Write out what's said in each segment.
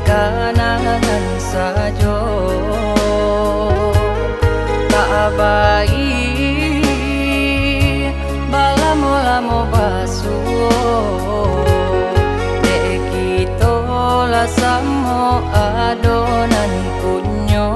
kenangan saja tak baik balamo-lamo basuh dek kita lah samo adonan kunyo.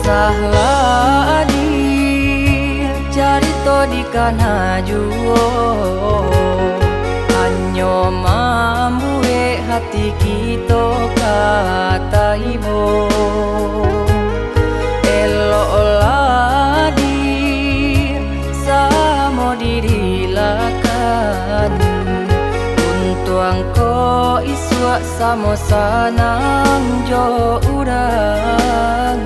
Sahlah di carito di kana juo hanyo mambuhe hati kita kata ibu eloklah di samo dirilakan untuang ko iswa samo sanang jo urang.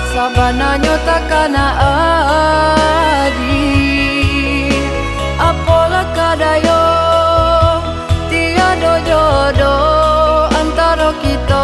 Sabananyo takana adi apola kadayo tiada jodoh antara kita.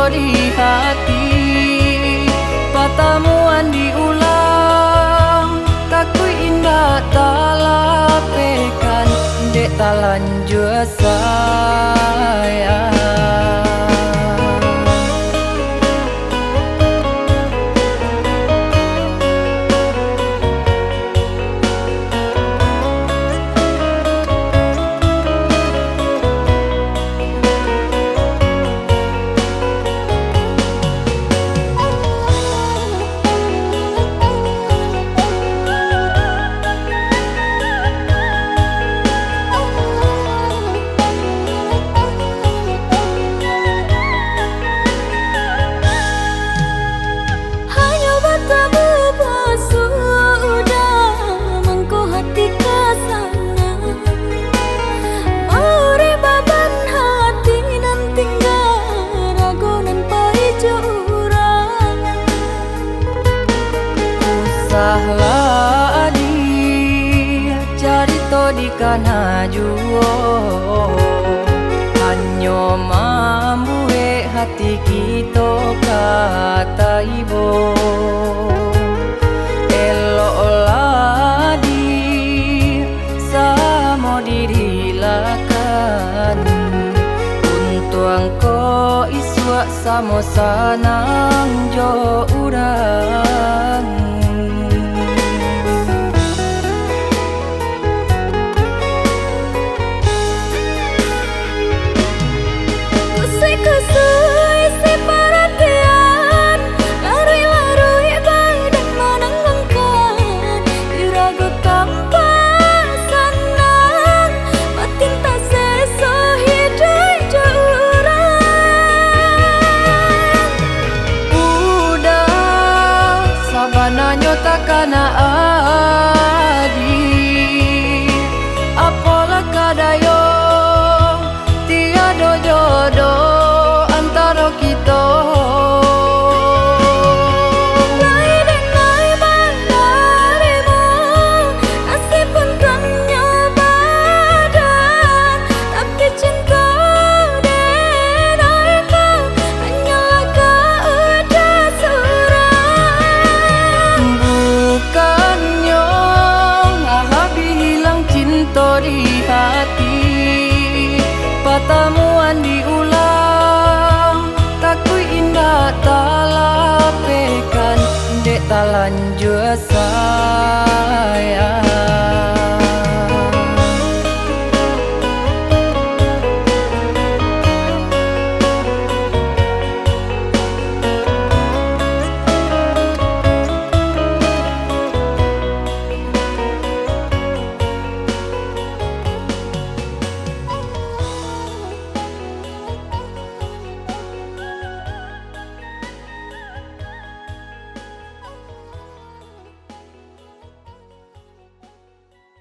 Di hati pertemuan diulang takui indah talapekan dek talanjur sayang. Sahlah di carito di kana juo hanyo mambuhe hati kita kata ibu eloklah di samo dirilakan untuang ko iswa samo sanang jo urang. to di hati. Pertemuan diulang, takui indah tak lapekan, dek tak lanjut sayang.